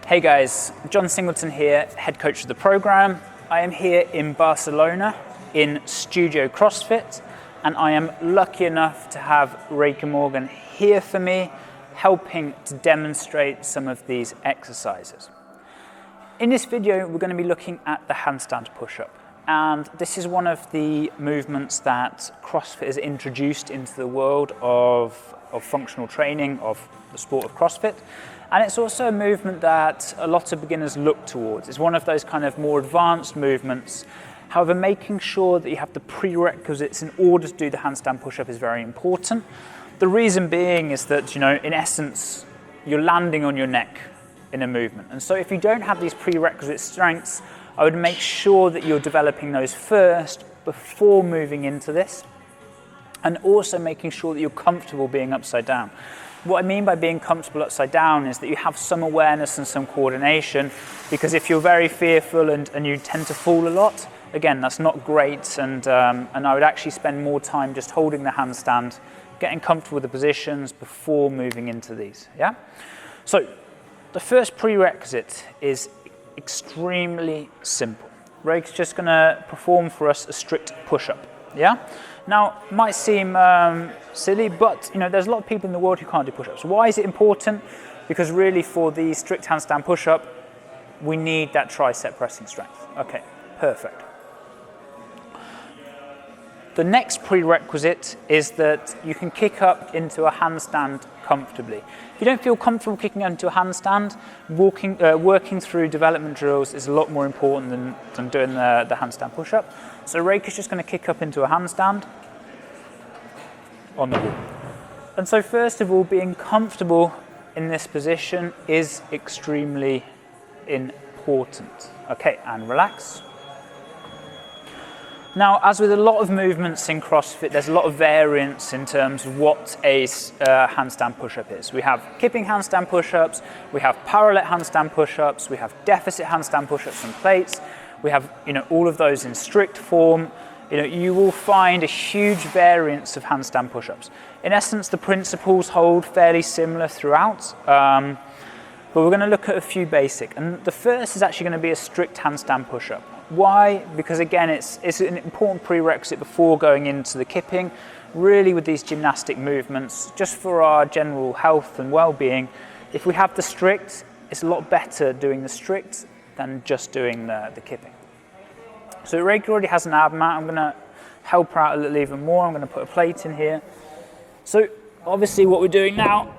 Hey guys, John Singleton here, head coach of the program. I am here in Barcelona in Studio CrossFit, and I am lucky enough to have Reika Morgan here for me, helping to demonstrate some of these exercises. In this video, we're going to be looking at the handstand push-up. And this is one of the movements that CrossFit has introduced into the world of functional training, of the sport of CrossFit. And it's also a movement that a lot of beginners look towards. It's one of those kind of more advanced movements. However, making sure that you have the prerequisites in order to do the handstand push-up is very important. The reason being is that, in essence, you're landing on your neck in a movement. And so if you don't have these prerequisite strengths, I would make sure that you're developing those first before moving into this, and also making sure that you're comfortable being upside down. What I mean by being comfortable upside down is that you have some awareness and some coordination, because if you're very fearful and you tend to fall a lot, again, that's not great, and I would actually spend more time just holding the handstand, getting comfortable with the positions before moving into these, yeah? So the first prerequisite is extremely simple. Reika's just going to perform for us a strict push-up, yeah? Now, it might seem silly, but there's a lot of people in the world who can't do push-ups. Why is it important? Because really for the strict handstand push-up, we need that tricep pressing strength. Okay, perfect. The next prerequisite is that you can kick up into a handstand comfortably. If you don't feel comfortable kicking into a handstand, working through development drills is a lot more important than doing the handstand push-up. So Reika's just going to kick up into a handstand on the wall. And so first of all, being comfortable in this position is extremely important. Okay, and relax. Now, as with a lot of movements in CrossFit, there's a lot of variance in terms of what a handstand push-up is. We have kipping handstand push-ups, we have parallel handstand push-ups, we have deficit handstand push-ups and plates, we have all of those in strict form. You will find a huge variance of handstand push-ups. In essence, the principles hold fairly similar throughout, but we're going to look at a few basic. And the first is actually going to be a strict handstand push-up. Why? Because again, it's an important prerequisite before going into the kipping. Really, with these gymnastic movements, just for our general health and well-being, if we have the strict, it's a lot better doing the strict than just doing the kipping. So Reika already has an ab mat. I'm going to help her out a little even more. I'm going to put a plate in here. So obviously what we're doing now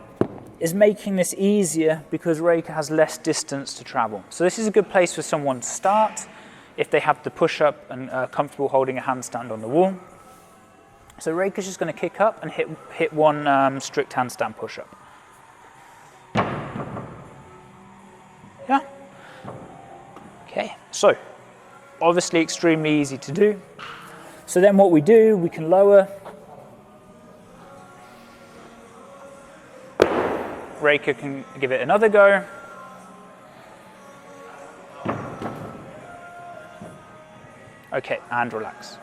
is making this easier because Reika has less distance to travel. So this is a good place for someone to start if they have the push-up and are comfortable holding a handstand on the wall. So Reika's just going to kick up and hit one strict handstand push-up. Yeah? Okay, so obviously extremely easy to do. So then what we do, we can lower. Reika can give it another go. Okay, and relax.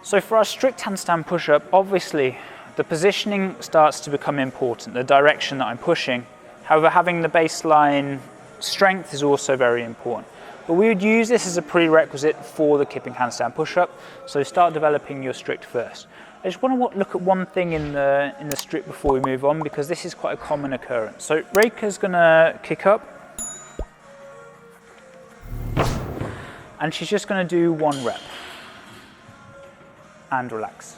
So for our strict handstand push-up, obviously the positioning starts to become important, the direction that I'm pushing. However, having the baseline strength is also very important. But we would use this as a prerequisite for the kipping handstand push-up, so start developing your strict first. I just want to look at one thing in the strict before we move on, because this is quite a common occurrence. So Reika's going to kick up, and she's just going to do one rep and relax.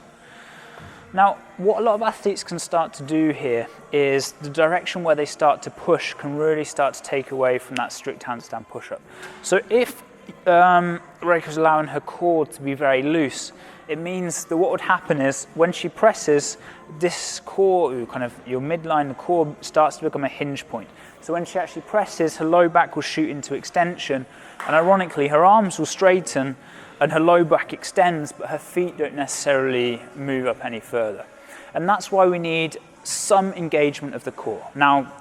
Now, what a lot of athletes can start to do here is the direction where they start to push can really start to take away from that strict handstand push-up. So if Reika's allowing her core to be very loose, it means that what would happen is when she presses, this core, kind of your midline, the core starts to become a hinge point. So when she actually presses, her low back will shoot into extension, and ironically, her arms will straighten and her low back extends, but her feet don't necessarily move up any further. And that's why we need some engagement of the core. Now,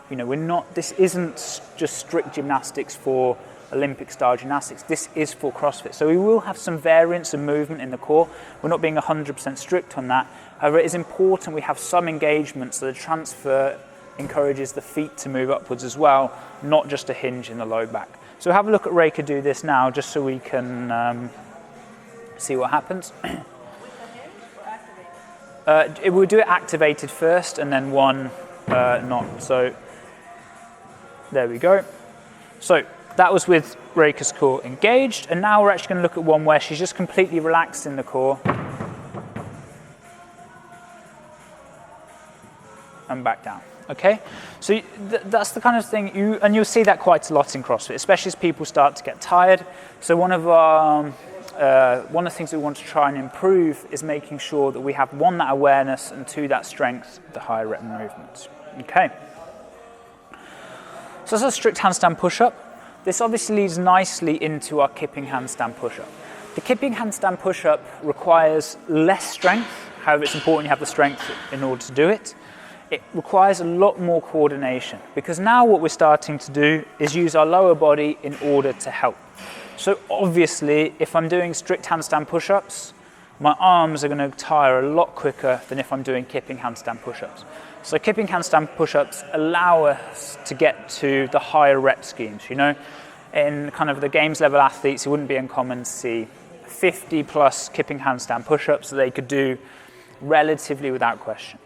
this isn't just strict gymnastics for Olympic style gymnastics. This is for CrossFit. So we will have some variance and movement in the core. We're not being 100% strict on that. However, it is important we have some engagement so the transfer encourages the feet to move upwards as well, not just a hinge in the low back. So have a look at Reka do this now, just so we can see what happens. We'll do it activated first, and then one not. So there we go. So that was with Reka's core engaged, and now we're actually going to look at one where she's just completely relaxed in the core. And back down. Okay, so that's the kind of thing you'll see that quite a lot in CrossFit, especially as people start to get tired. So one of the things we want to try and improve is making sure that we have, one, that awareness, and two, that strength, the higher rep movements. Okay. So that's a strict handstand push-up. This obviously leads nicely into our kipping handstand push-up. The kipping handstand push-up requires less strength. However, it's important you have the strength in order to do it. It requires a lot more coordination, because now what we're starting to do is use our lower body in order to help. So obviously, if I'm doing strict handstand push-ups, my arms are going to tire a lot quicker than if I'm doing kipping handstand push-ups. So kipping handstand push-ups allow us to get to the higher rep schemes. You know, in kind of the games level athletes, it wouldn't be uncommon to see 50 plus kipping handstand push-ups that they could do relatively without question.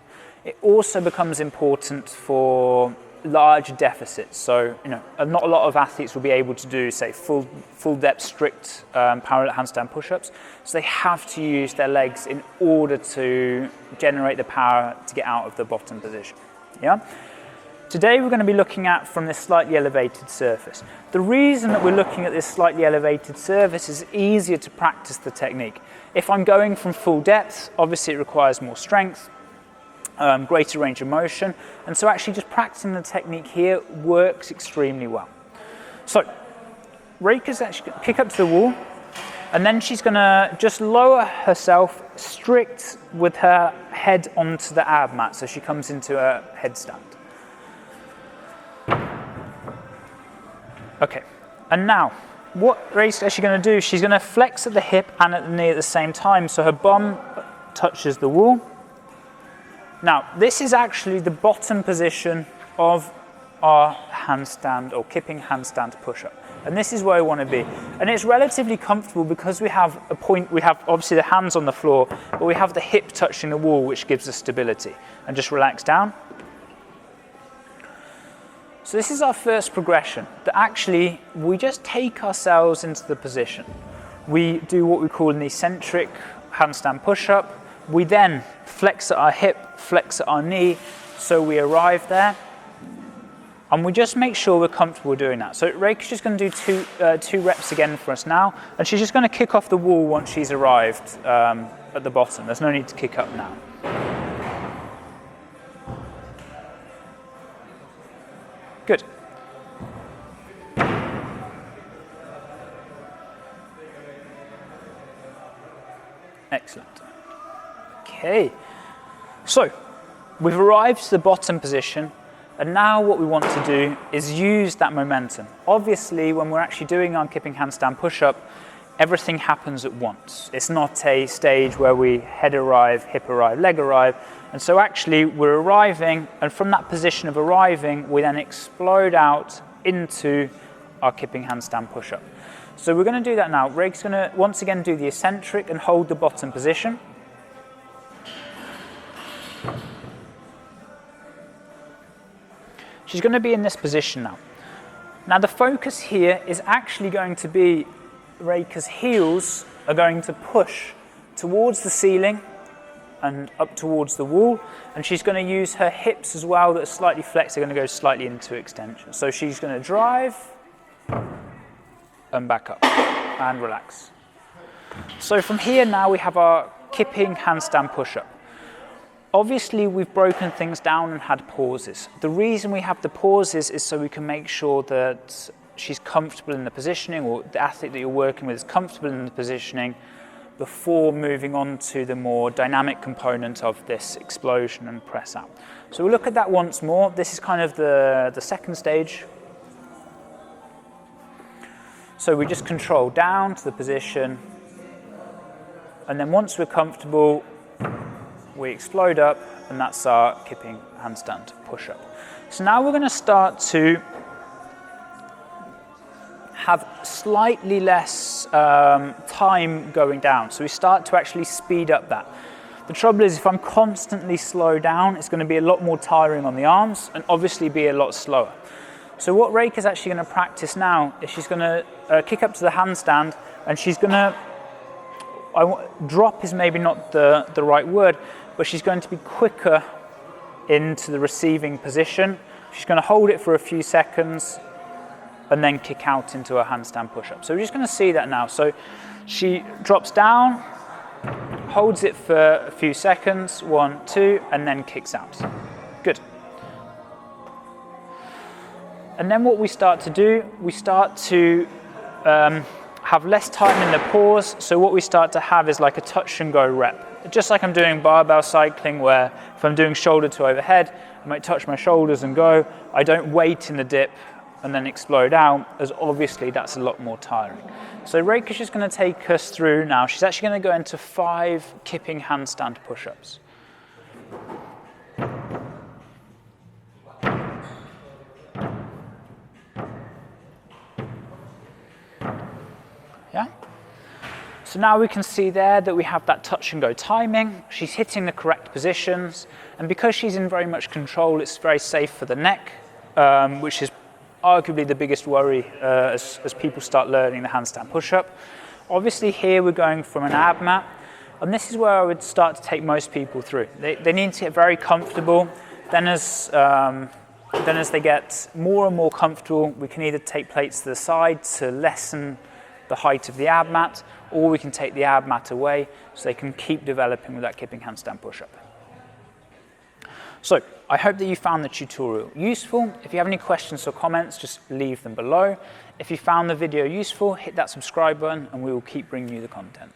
It also becomes important for large deficits. So, you know, not a lot of athletes will be able to do, say, full depth strict parallel handstand push-ups. So they have to use their legs in order to generate the power to get out of the bottom position. Yeah. Today we're going to be looking at from this slightly elevated surface. The reason that we're looking at this slightly elevated surface is easier to practice the technique. If I'm going from full depth, obviously it requires more strength. Greater range of motion, and so actually just practicing the technique here works extremely well. So Reka's actually going to kick up to the wall, and then she's going to just lower herself strict with her head onto the ab mat, so she comes into a headstand. Okay, and now what Reka's actually going to do, she's going to flex at the hip and at the knee at the same time, so her bum touches the wall. Now, this is actually the bottom position of our handstand or kipping handstand push-up. And this is where we want to be. And it's relatively comfortable because we have a point, we have obviously the hands on the floor, but we have the hip touching the wall, which gives us stability. And just relax down. So this is our first progression, that actually we just take ourselves into the position. We do what we call an eccentric handstand push-up. We then flex at our hip, flex at our knee, so we arrive there. And we just make sure we're comfortable doing that. So Reka's just going to do two reps again for us now, and she's just going to kick off the wall once she's arrived at the bottom. There's no need to kick up now. Good. Excellent. Okay, so we've arrived to the bottom position, and now what we want to do is use that momentum. Obviously, when we're actually doing our kipping handstand push-up, everything happens at once. It's not a stage where we head arrive, hip arrive, leg arrive, and so actually we're arriving, and from that position of arriving, we then explode out into our kipping handstand push-up. So we're going to do that now. Reka's going to once again do the eccentric and hold the bottom position. She's going to be in this position now. Now the focus here is actually going to be Reka's heels are going to push towards the ceiling and up towards the wall, and she's going to use her hips as well that are slightly flexed. They're going to go slightly into extension. So she's going to drive and back up and relax. So from here now we have our kipping handstand push-up. Obviously, we've broken things down and had pauses. The reason we have the pauses is so we can make sure that she's comfortable in the positioning, or the athlete that you're working with is comfortable in the positioning before moving on to the more dynamic component of this explosion and press out. So we'll look at that once more. This is kind of the second stage. So we just control down to the position, and then once we're comfortable, we explode up, and that's our kipping handstand push-up. So now we're going to start to have slightly less time going down. So we start to actually speed up that. The trouble is, if I'm constantly slow down, it's going to be a lot more tiring on the arms and obviously be a lot slower. So what Reika is actually going to practice now is she's going to kick up to the handstand, and she's going to, drop is maybe not the right word, but she's going to be quicker into the receiving position. She's going to hold it for a few seconds and then kick out into a handstand push-up. So we're just going to see that now. So she drops down, holds it for a few seconds, 1, 2, and then kicks out. Good. And then what we start to do, we start to have less time in the pause. So what we start to have is like a touch and go rep. Just like I'm doing barbell cycling, where if I'm doing shoulder to overhead, I might touch my shoulders and go. I don't wait in the dip and then explode out, as obviously that's a lot more tiring. So Reika's just going to take us through now. She's actually going to go into 5 kipping handstand push-ups. Yeah? So now we can see there that we have that touch and go timing. She's hitting the correct positions, and because she's in very much control, it's very safe for the neck, which is arguably the biggest worry as people start learning the handstand push-up. Obviously here we're going from an ab mat, and this is where I would start to take most people through. They need to get very comfortable. Then as they get more and more comfortable, we can either take plates to the side to lessen the height of the ab mat, or we can take the ab mat away so they can keep developing with that kipping handstand push-up. So I hope that you found the tutorial useful. If you have any questions or comments, just leave them below. If you found the video useful, hit that subscribe button and we will keep bringing you the content.